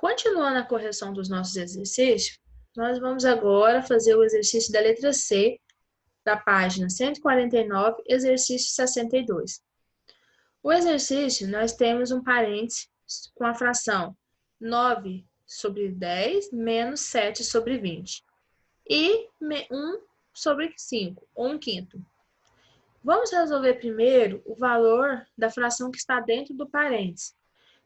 Continuando a correção dos nossos exercícios, nós vamos agora fazer o exercício da letra C, da página 149, exercício 62. O exercício, nós temos um parênteses com a fração 9 sobre 10 menos 7 sobre 20 e 1 sobre 5, ou 1/5. Vamos resolver primeiro o valor da fração que está dentro do parênteses.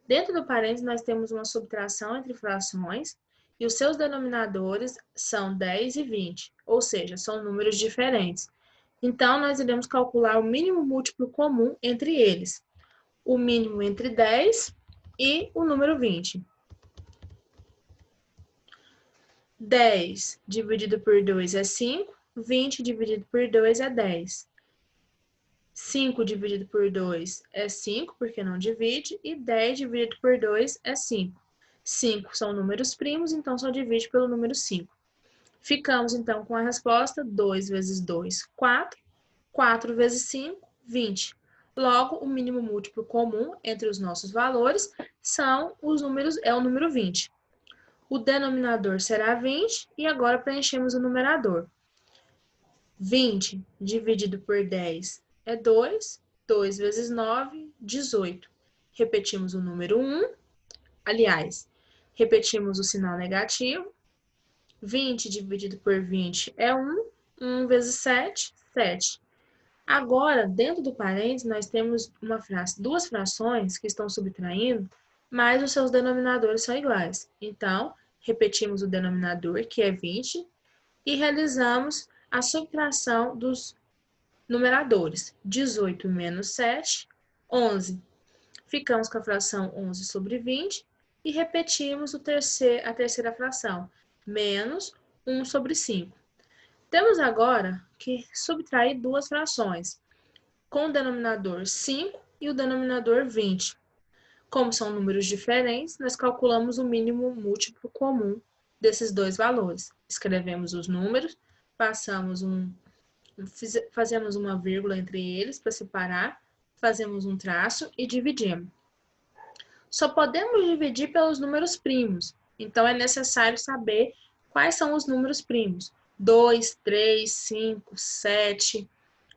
Dentro do parênteses, nós temos uma subtração entre frações e os seus denominadores são 10 e 20, ou seja, são números diferentes. Então, nós iremos calcular o mínimo múltiplo comum entre eles. O mínimo entre 10 e o número 20. 10 dividido por 2 é 5, 20 dividido por 2 é 10. 5 dividido por 2 é 5, porque não divide, e 10 dividido por 2 é 5. 5 são números primos, então só divide pelo número 5. Ficamos, então, com a resposta 2 vezes 2, 4. 4 vezes 5, 20. Logo, o mínimo múltiplo comum entre os nossos valores é o número 20. O denominador será 20 e agora preenchemos o numerador. 20 dividido por 10 é 2. 2 vezes 9, 18. Repetimos o número 1. Aliás, repetimos o sinal negativo. 20 dividido por 20 é 1. 1 vezes 7, 7. Agora, dentro do parênteses, nós temos duas frações que estão subtraindo, mas os seus denominadores são iguais. Então, repetimos o denominador, que é 20, e realizamos a subtração dos numeradores. 18 menos 7, 11. Ficamos com a fração 11 sobre 20 e repetimos a terceira fração, menos 1 sobre 5. Temos agora que subtrair duas frações, com o denominador 5 e o denominador 20. Como são números diferentes, nós calculamos o mínimo múltiplo comum desses dois valores. Escrevemos os números, fazemos uma vírgula entre eles para separar, fazemos um traço e dividimos. Só podemos dividir pelos números primos, então é necessário saber quais são os números primos. 2, 3, 5, 7,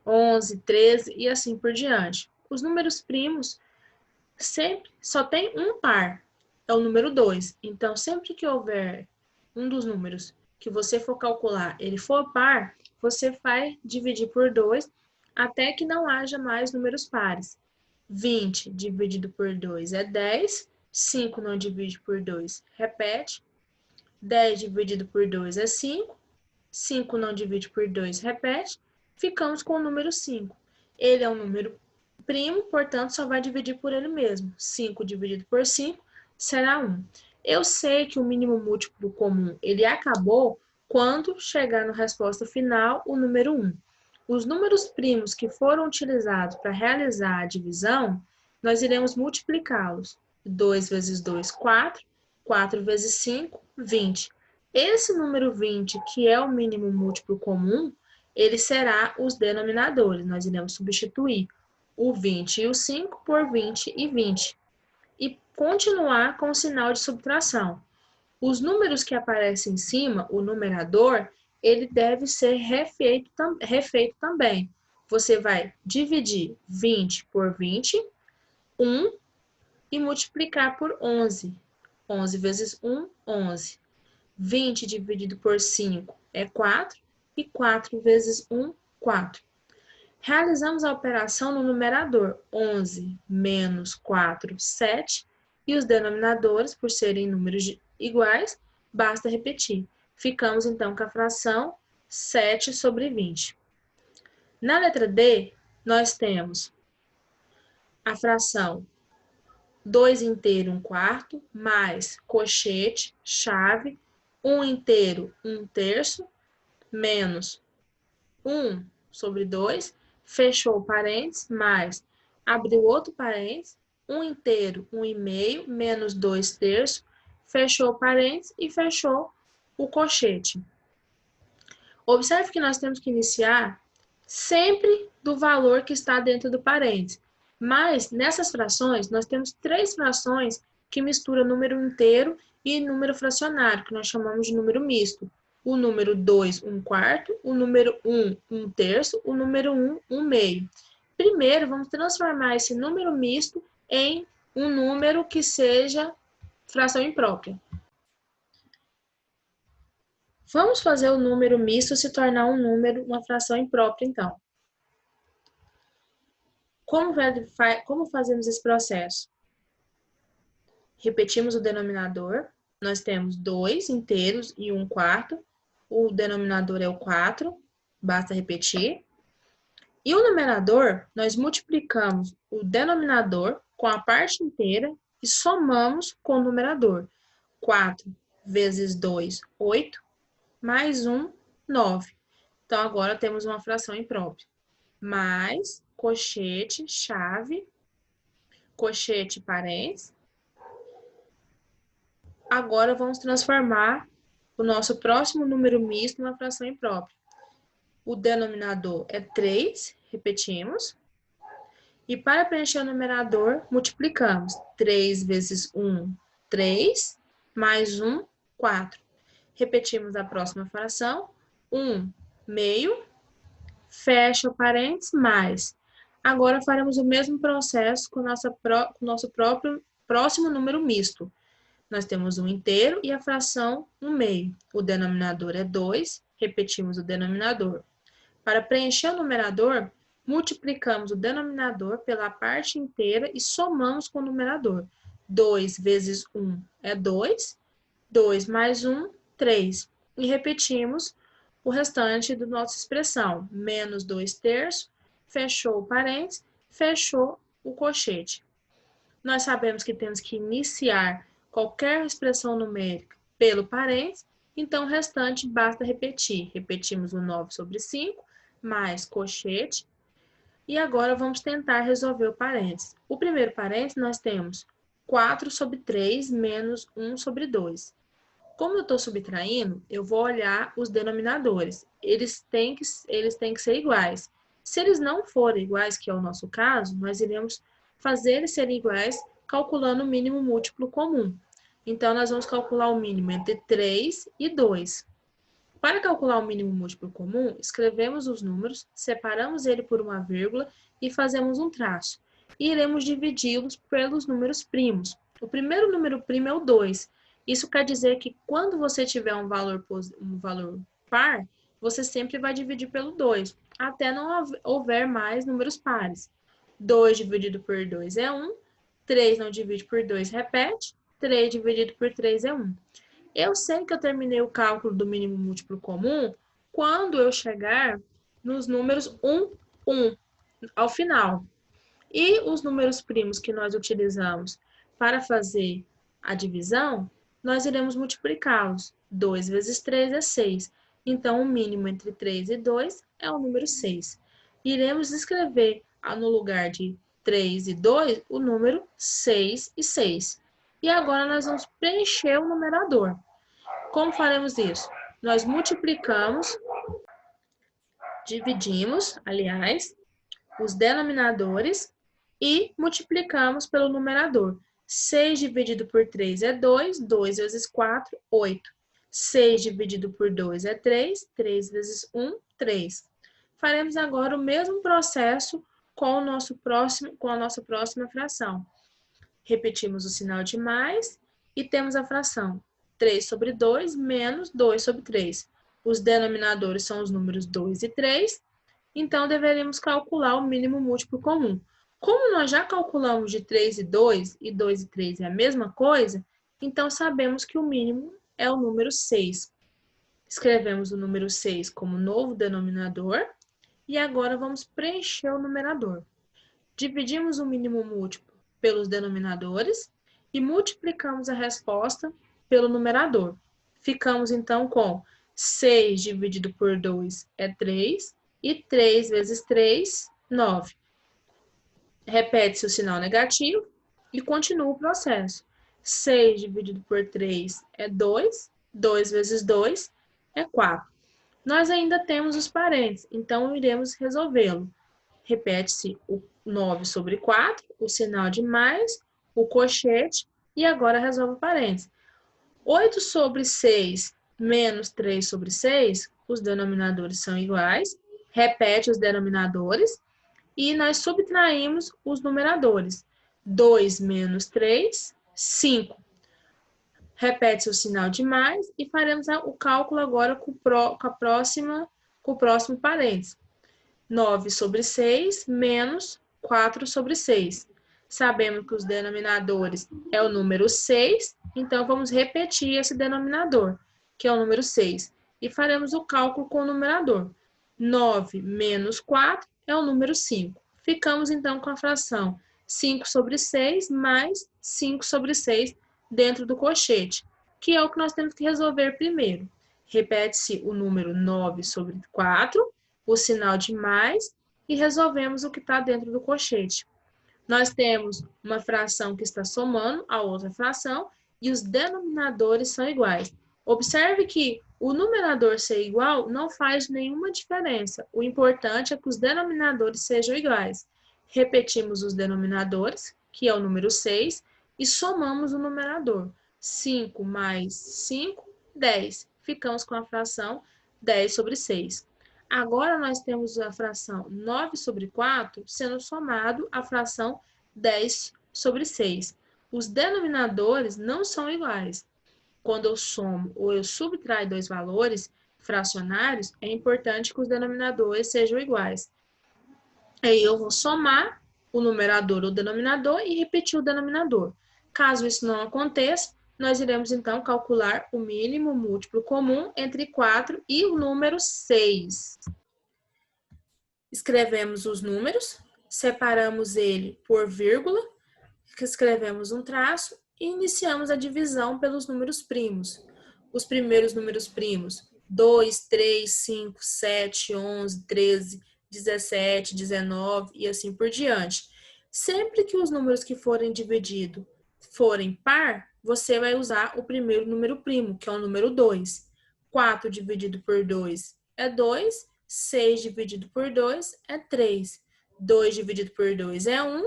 11, 13 e assim por diante. Os números primos sempre só tem um par, é o número 2. Então, sempre que houver um dos números que você for calcular, ele for par, você vai dividir por 2 até que não haja mais números pares. 20 dividido por 2 é 10, 5 não divide por 2, repete. 10 dividido por 2 é 5, 5 não divide por 2, repete. Ficamos com o número 5. Ele é um número primo, portanto, só vai dividir por ele mesmo. 5 dividido por 5 será 1. Eu sei que o mínimo múltiplo comum ele acabou quando chegar na resposta final o número 1. Os números primos que foram utilizados para realizar a divisão, nós iremos multiplicá-los. 2 vezes 2, 4. 4 vezes 5, 20. Esse número 20, que é o mínimo múltiplo comum, ele será os denominadores. Nós iremos substituir o 20 e o 5 por 20 e 20. E continuar com o sinal de subtração. Os números que aparecem em cima, o numerador, ele deve ser refeito também. Você vai dividir 20 por 20, 1, e multiplicar por 11. 11 vezes 1, 11. 20 dividido por 5 é 4, e 4 vezes 1, 4. Realizamos a operação no numerador, 11 menos 4, 7, e os denominadores, por serem números iguais, basta repetir. Ficamos, então, com a fração 7 sobre 20. Na letra D, nós temos a fração 2 inteiro, 1/4, mais cochete, chave, 1 inteiro, 1/3, menos 1 sobre 2, fechou o parênteses, mais, abriu outro parênteses, 1 inteiro, 1,5, menos 2/3, fechou o parênteses e fechou o cochete. Observe que nós temos que iniciar sempre do valor que está dentro do parênteses. Mas, nessas frações, nós temos 3 frações que mistura número inteiro e número fracionário, que nós chamamos de número misto. O número 2, 1/4, o número 1, 1/3, o número 1, 1/2. Primeiro, vamos transformar esse número misto em um número que seja fração imprópria. Vamos fazer o número misto se tornar um número, uma fração imprópria, então. Como fazemos esse processo? Repetimos o denominador. Nós temos 2 inteiros e 1/4. O denominador é o 4, basta repetir. E o numerador, nós multiplicamos o denominador com a parte inteira e somamos com o numerador. 4 vezes 2, 8, mais 1, 9. Então, agora temos uma fração imprópria. Mais, colchete, chave, colchete, parênteses. Agora, vamos transformar o nosso próximo número misto numa fração imprópria. O denominador é 3, repetimos. E para preencher o numerador, multiplicamos. 3 vezes 1, 3, mais 1, 4. Repetimos a próxima fração. 1 meio, fecha o parênteses, mais. Agora faremos o mesmo processo com o nosso próximo número misto. Nós temos um inteiro e a fração 1 meio. O denominador é 2, repetimos o denominador. Para preencher o numerador, multiplicamos o denominador pela parte inteira e somamos com o numerador. 2 vezes 1 é 2, 2 mais 1, 3. E repetimos o restante da nossa expressão. Menos 2/3, fechou o parênteses, fechou o colchete. Nós sabemos que temos que iniciar qualquer expressão numérica pelo parênteses, então o restante basta repetir. Repetimos o 9 sobre 5, mais colchete. E agora vamos tentar resolver o parênteses. O primeiro parênteses nós temos 4 sobre 3 menos 1 sobre 2. Como eu estou subtraindo, eu vou olhar os denominadores. Eles têm que ser iguais. Se eles não forem iguais, que é o nosso caso, nós iremos fazer eles serem iguais calculando o mínimo múltiplo comum. Então, nós vamos calcular o mínimo entre 3 e 2. Para calcular o mínimo múltiplo comum, escrevemos os números, separamos ele por uma vírgula e fazemos um traço. E iremos dividi-los pelos números primos. O primeiro número primo é o 2. Isso quer dizer que quando você tiver um valor par, você sempre vai dividir pelo 2, até não houver mais números pares. 2 dividido por 2 é 1, 3 não divide por 2, repete, 3 dividido por 3 é 1. Eu sei que eu terminei o cálculo do mínimo múltiplo comum quando eu chegar nos números 1, 1, ao final. E os números primos que nós utilizamos para fazer a divisão, nós iremos multiplicá-los. 2 vezes 3 é 6. Então, o mínimo entre 3 e 2 é o número 6. Iremos escrever no lugar de 3 e 2 o número 6 e 6. E agora nós vamos preencher o numerador. Como faremos isso? Nós multiplicamos, dividimos, aliás, os denominadores e multiplicamos pelo numerador. 6 dividido por 3 é 2, 2 vezes 4, 8. 6 dividido por 2 é 3, 3 vezes 1, 3. Faremos agora o mesmo processo com a nossa próxima fração. Repetimos o sinal de mais e temos a fração 3 sobre 2 menos 2 sobre 3. Os denominadores são os números 2 e 3, então deveremos calcular o mínimo múltiplo comum. Como nós já calculamos de 3 e 2 e 2 e 3 é a mesma coisa, então sabemos que o mínimo é o número 6. Escrevemos o número 6 como novo denominador e agora vamos preencher o numerador. Dividimos o mínimo múltiplo pelos denominadores e multiplicamos a resposta pelo numerador. Ficamos então com 6 dividido por 2 é 3 e 3 vezes 3, 9. Repete-se o sinal negativo e continua o processo. 6 dividido por 3 é 2, 2 vezes 2 é 4. Nós ainda temos os parênteses, então iremos resolvê-lo. Repete-se o 9 sobre 4, o sinal de mais, o colchete E agora resolve o parênteses. 8 sobre 6 menos 3 sobre 6, os denominadores são iguais. Repete os denominadores. E nós subtraímos os numeradores. 2 menos 3, 5. Repete o sinal de mais e faremos o cálculo agora com o próximo parênteses. 9 sobre 6 menos 4 sobre 6. Sabemos que os denominadores é o número 6, então vamos repetir esse denominador, que é o número 6, e faremos o cálculo com o numerador. 9 menos 4 é o número 5. Ficamos então com a fração 5 sobre 6 mais 5 sobre 6 dentro do colchete, que é o que nós temos que resolver primeiro. Repete-se o número 9 sobre 4, o sinal de mais, e resolvemos o que está dentro do colchete. Nós temos uma fração que está somando a outra fração e os denominadores são iguais. Observe que o numerador ser igual não faz nenhuma diferença. O importante é que os denominadores sejam iguais. Repetimos os denominadores, que é o número 6, e somamos o numerador. 5 mais 5, 10. Ficamos com a fração 10 sobre 6. Agora, nós temos a fração 9 sobre 4 sendo somado à fração 10 sobre 6. Os denominadores não são iguais. Quando eu somo ou eu subtraio dois valores fracionários, é importante que os denominadores sejam iguais. Aí eu vou somar o numerador ou denominador e repetir o denominador. Caso isso não aconteça, nós iremos então calcular o mínimo múltiplo comum entre 4 e o número 6. Escrevemos os números, separamos ele por vírgula, escrevemos um traço e iniciamos a divisão pelos números primos. Os primeiros números primos, 2, 3, 5, 7, 11, 13, 17, 19 e assim por diante. Sempre que os números que forem divididos forem par, você vai usar o primeiro número primo, que é o número 2. 4 dividido por 2 é 2, 6 dividido por 2 é 3, 2 dividido por 2 é 1,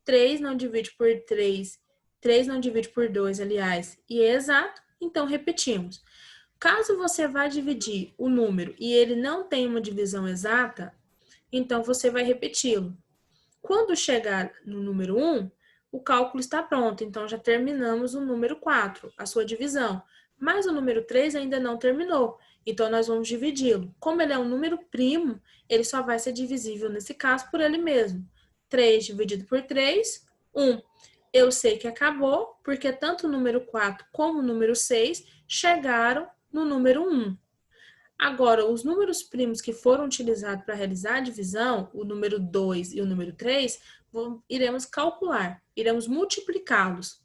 3 não divide por 3, 3 não divide por 2, aliás, e é exato, então repetimos. Caso você vá dividir o número e ele não tem uma divisão exata, então você vai repeti-lo. Quando chegar no número 1, o cálculo está pronto, então já terminamos o número 4, a sua divisão. Mas o número 3 ainda não terminou, então nós vamos dividi-lo. Como ele é um número primo, ele só vai ser divisível nesse caso por ele mesmo. 3 dividido por 3, 1. Eu sei que acabou, porque tanto o número 4 como o número 6 chegaram no número 1. Agora, os números primos que foram utilizados para realizar a divisão, o número 2 e o número 3, iremos calcular, iremos multiplicá-los.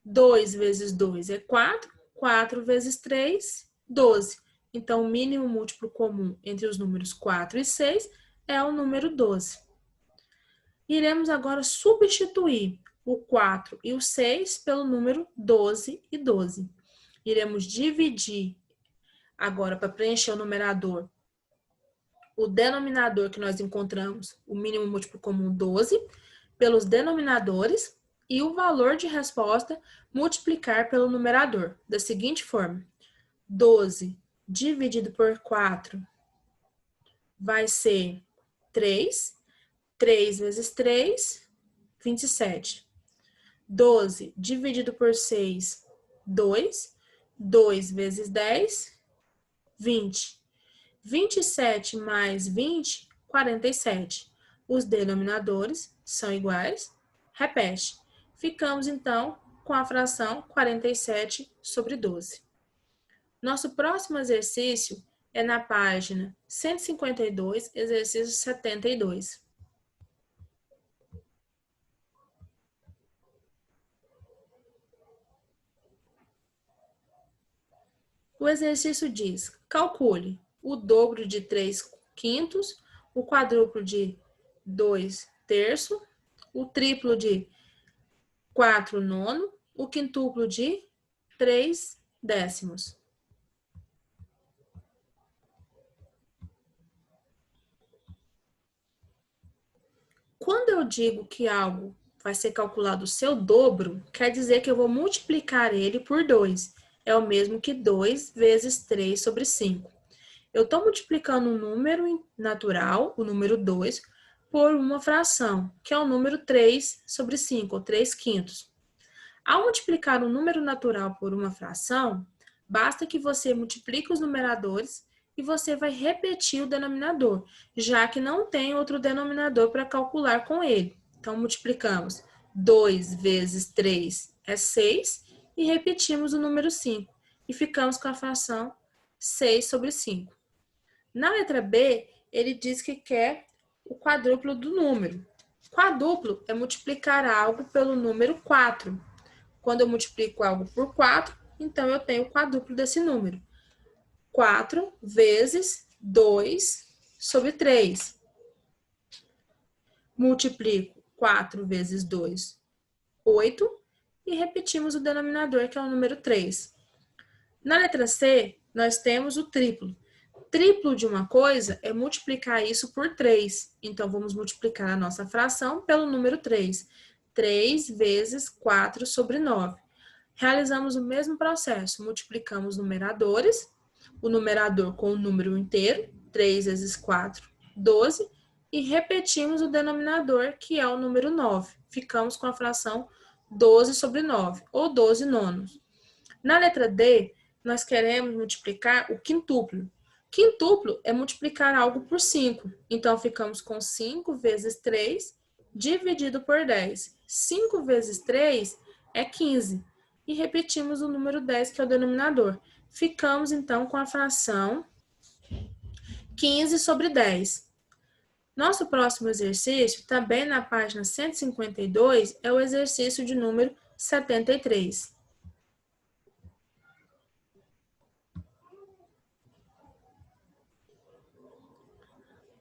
2 vezes 2 é 4, 4 vezes 3, 12. Então, o mínimo múltiplo comum entre os números 4 e 6 é o número 12. Iremos agora substituir o 4 e o 6 pelo número 12 e 12. Iremos dividir agora, para preencher o numerador, o denominador que nós encontramos, o mínimo múltiplo comum 12, pelos denominadores e o valor de resposta multiplicar pelo numerador, da seguinte forma: 12 dividido por 4 vai ser 3, 3 vezes 3, 27. 12 dividido por 6, 2, 2 vezes 10, 20. 27 mais 20, 47. Os denominadores são iguais. Repete. Ficamos, então, com a fração 47 sobre 12. Nosso próximo exercício é na página 152, exercício 72. O exercício diz: calcule o dobro de 3 quintos, o quadruplo de 2 terços, o triplo de 4 nono, o quintuplo de 3 décimos. Quando eu digo que algo vai ser calculado o seu dobro, quer dizer que eu vou multiplicar ele por 2. É o mesmo que 2 vezes 3 sobre 5. Eu estou multiplicando um número natural, o número 2, por uma fração, que é o número 3 sobre 5, ou 3 quintos. Ao multiplicar um número natural por uma fração, basta que você multiplique os numeradores e você vai repetir o denominador, já que não tem outro denominador para calcular com ele. Então, multiplicamos 2 vezes 3 é 6 e repetimos o número 5 e ficamos com a fração 6 sobre 5. Na letra B, ele diz que quer o quadruplo do número. Quádruplo é multiplicar algo pelo número 4. Quando eu multiplico algo por 4, então eu tenho o quádruplo desse número. 4 vezes 2 sobre 3. Multiplico 4 vezes 2, 8. E repetimos o denominador, que é o número 3. Na letra C, nós temos o triplo. Triplo de uma coisa é multiplicar isso por 3. Então, vamos multiplicar a nossa fração pelo número 3. 3 vezes 4 sobre 9. Realizamos o mesmo processo. Multiplicamos numeradores, o numerador com o número inteiro, 3 vezes 4, 12, e repetimos o denominador, que é o número 9. Ficamos com a fração 12 sobre 9, ou 12 nonos. Na letra D, nós queremos multiplicar o quintuplo. Quintuplo é multiplicar algo por 5. Então, ficamos com 5 vezes 3 dividido por 10. 5 vezes 3 é 15. E repetimos o número 10, que é o denominador. Ficamos, então, com a fração 15 sobre 10. Nosso próximo exercício, também na página 152, é o exercício de número 73.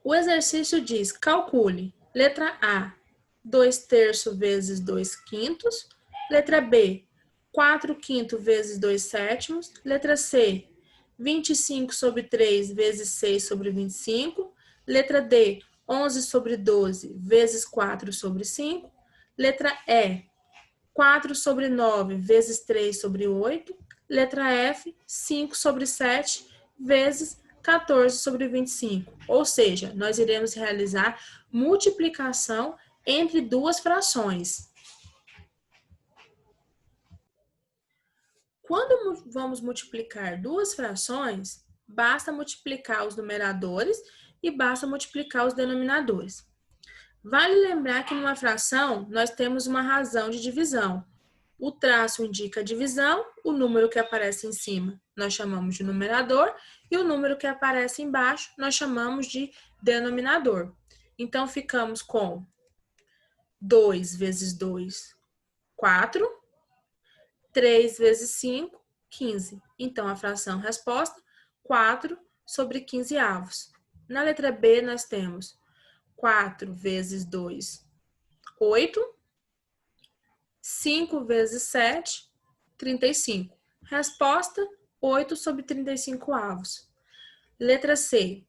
O exercício diz, calcule, letra A, 2 terços vezes 2 quintos, letra B, 4 quintos vezes 2 sétimos, letra C, 25 sobre 3 vezes 6 sobre 25, letra D, 11 sobre 12 vezes 4 sobre 5, letra E, 4 sobre 9 vezes 3 sobre 8, letra F, 5 sobre 7 vezes 14 sobre 25. Ou seja, nós iremos realizar multiplicação entre duas frações. Quando vamos multiplicar duas frações, basta multiplicar os numeradores e basta multiplicar os denominadores. Vale lembrar que numa fração nós temos uma razão de divisão. O traço indica a divisão, o número que aparece em cima nós chamamos de numerador e o número que aparece embaixo nós chamamos de denominador. Então, ficamos com 2 vezes 2, 4, 3 vezes 5, 15. Então, a fração resposta, 4 sobre 15 avos. Na letra B, nós temos 4 vezes 2, 8. 5 vezes 7, 35. Resposta, 8 sobre 35 avos. Letra C,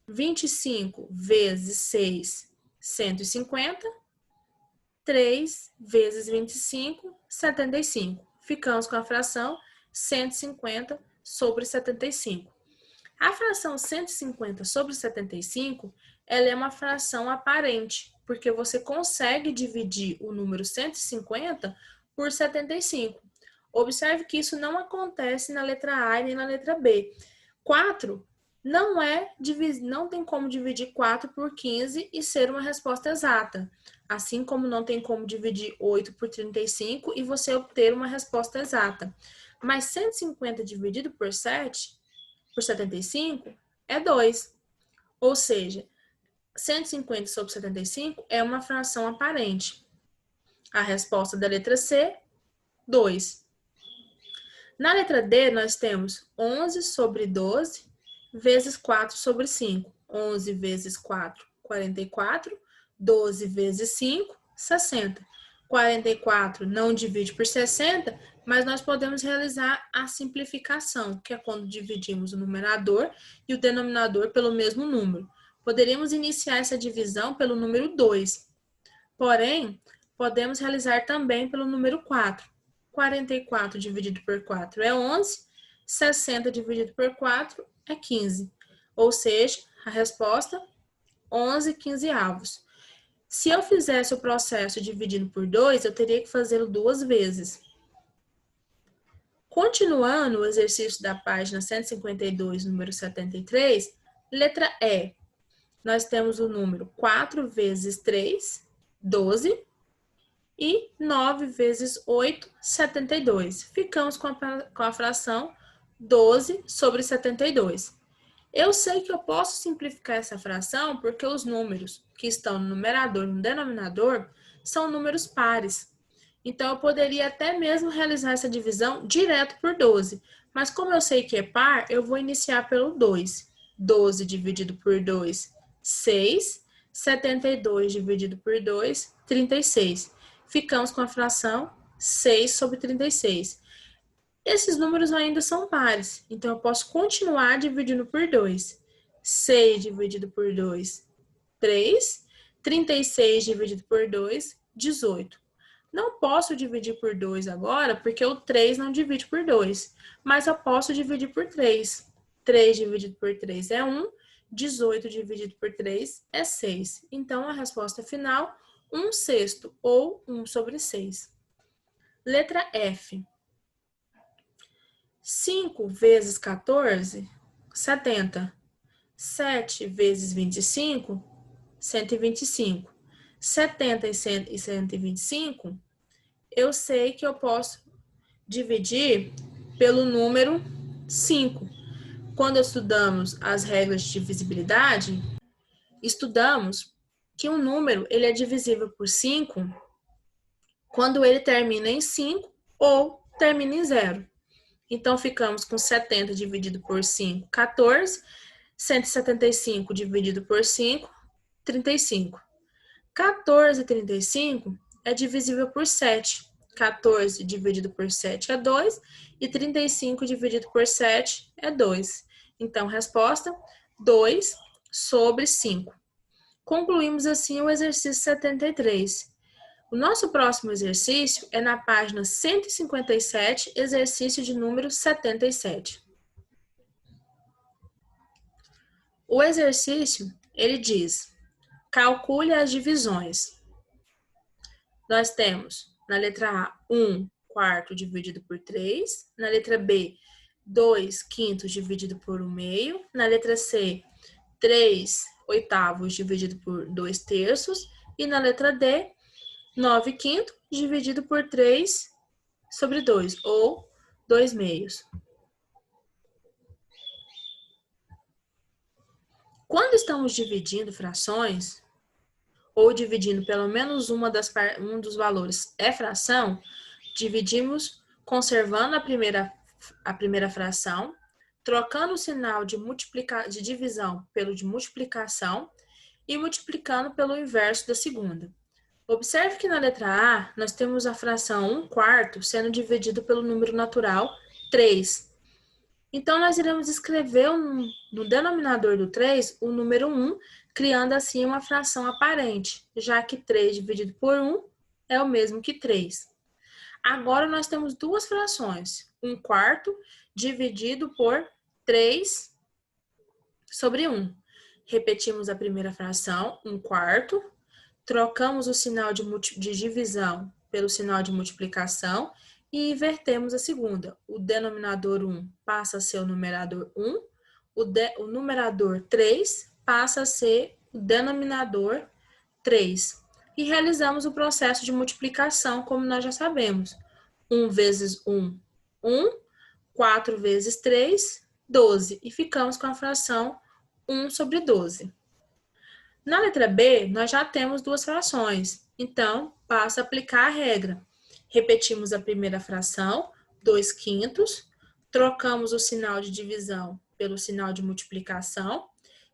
25 vezes 6, 150. 3 vezes 25, 75. Ficamos com a fração 150 sobre 75. A fração 150 sobre 75, ela é uma fração aparente, porque você consegue dividir o número 150 por 75. Observe que isso não acontece na letra A e nem na letra B. 4 não tem como dividir 4 por 15 e ser uma resposta exata. Assim como não tem como dividir 8 por 35 e você obter uma resposta exata. Mas 150 dividido por 7, por 75, é 2. Ou seja, 150 sobre 75 é uma fração aparente. A resposta da letra C, 2. Na letra D, nós temos 11 sobre 12 vezes 4 sobre 5. 11 vezes 4, 44. 12 vezes 5, 60. 44 não divide por 60, mas nós podemos realizar a simplificação, que é quando dividimos o numerador e o denominador pelo mesmo número. Poderíamos iniciar essa divisão pelo número 2. Porém, podemos realizar também pelo número 4. 44 dividido por 4 é 11, 60 dividido por 4 é 15. Ou seja, a resposta, 11 quinzeavos. Se eu fizesse o processo dividindo por 2, eu teria que fazê-lo 2 vezes. Continuando o exercício da página 152, número 73, letra E. Nós temos o número 4 vezes 3, 12, e 9 vezes 8, 72. Ficamos com a fração 12 sobre 72. Eu sei que eu posso simplificar essa fração porque os números que estão no numerador e no denominador são números pares. Então, eu poderia até mesmo realizar essa divisão direto por 12. Mas como eu sei que é par, eu vou iniciar pelo 2. 12 dividido por 2, 6. 72 dividido por 2, 36. Ficamos com a fração 6 sobre 36. Esses números ainda são pares, então eu posso continuar dividindo por 2. 6 dividido por 2, 3. 36 dividido por 2, 18. Não posso dividir por 2 agora, porque o 3 não divide por 2. Mas eu posso dividir por 3. 3 dividido por 3 é 1. 18 dividido por 3 é 6. Então, a resposta final, 1/6, ou 1 sobre 6. Letra F. 5 vezes 14, 70. 7 vezes 25, 125. 70 e 125, eu sei que eu posso dividir pelo número 5. Quando estudamos as regras de divisibilidade, estudamos que um número ele é divisível por 5 quando ele termina em 5 ou termina em 0. Então, ficamos com 70 dividido por 5, 14. 175 dividido por 5, 35. 14 e 35 é divisível por 7. 14 dividido por 7 é 2 e 35 dividido por 7 é 2. Então, resposta, 2 sobre 5. Concluímos assim o exercício 73. O nosso próximo exercício é na página 157, exercício de número 77. O exercício, ele diz, calcule as divisões. Nós temos, na letra A, 1 quarto dividido por 3. Na letra B, 2 quintos dividido por 1 meio. Na letra C, 3 oitavos dividido por 2 terços. E na letra D, 9 quintos dividido por 3 sobre 2, ou 2 meios. Quando estamos dividindo frações, ou dividindo pelo menos um dos valores é fração, dividimos conservando a primeira fração, trocando o sinal de divisão pelo de multiplicação e multiplicando pelo inverso da segunda. Observe que na letra A, nós temos a fração 1 quarto sendo dividido pelo número natural 3. Então, nós iremos escrever no denominador do 3 o número 1, criando assim uma fração aparente, já que 3 dividido por 1 é o mesmo que 3. Agora, nós temos duas frações, 1 quarto dividido por 3 sobre 1. Repetimos a primeira fração, 1 quarto, trocamos o sinal de divisão pelo sinal de multiplicação e invertemos a segunda. O denominador 1 passa a ser o numerador 1, o numerador 3 passa a ser o denominador 3. E realizamos o processo de multiplicação, como nós já sabemos. 1 vezes 1, 1. 4 vezes 3, 12. E ficamos com a fração 1 sobre 12. Na letra B, nós já temos duas frações. Então, passa a aplicar a regra. Repetimos a primeira fração, 2 quintos, trocamos o sinal de divisão pelo sinal de multiplicação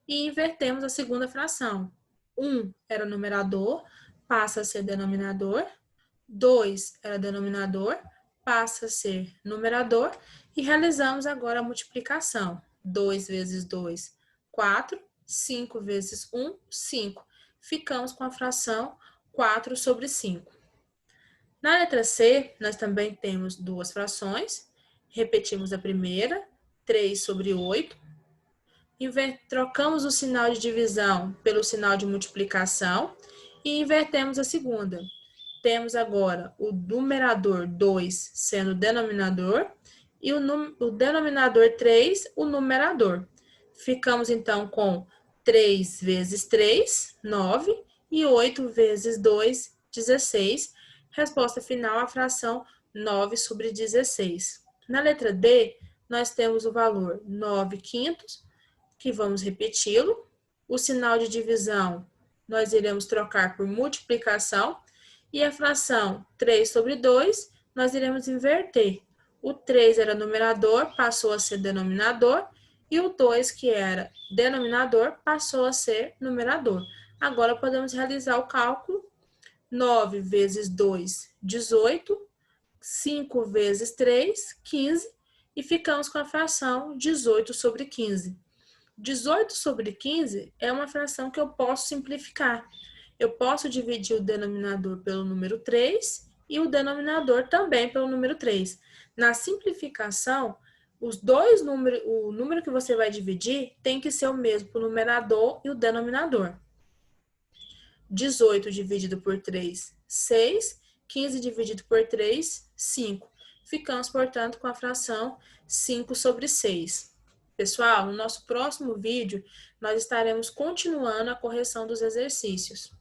e invertemos a segunda fração. 1 era numerador, passa a ser denominador. 2 era denominador, passa a ser numerador. E realizamos agora a multiplicação. 2 vezes 2, 4. 5 vezes 1, 5. Ficamos com a fração 4 sobre 5. Na letra C, nós também temos duas frações. Repetimos a primeira, 3 sobre 8. Trocamos o sinal de divisão pelo sinal de multiplicação e invertemos a segunda. Temos agora o numerador 2 sendo o denominador e o denominador 3 o numerador. Ficamos então com 3 vezes 3, 9, e 8 vezes 2, 16. Resposta final, a fração 9 sobre 16. Na letra D, nós temos o valor 9 quintos, que vamos repeti-lo. O sinal de divisão nós iremos trocar por multiplicação. E a fração 3 sobre 2, nós iremos inverter. O 3 era numerador, passou a ser denominador. E o 2, que era denominador, passou a ser numerador. Agora podemos realizar o cálculo. 9 vezes 2, 18. 5 vezes 3, 15. E ficamos com a fração 18 sobre 15. 18 sobre 15 é uma fração que eu posso simplificar. Eu posso dividir o denominador pelo número 3 e o denominador também pelo número 3. Na simplificação, o número que você vai dividir tem que ser o mesmo para o numerador e o denominador. 18 dividido por 3, 6. 15 dividido por 3, 5. Ficamos, portanto, com a fração 5 sobre 6. Pessoal, no nosso próximo vídeo, nós estaremos continuando a correção dos exercícios.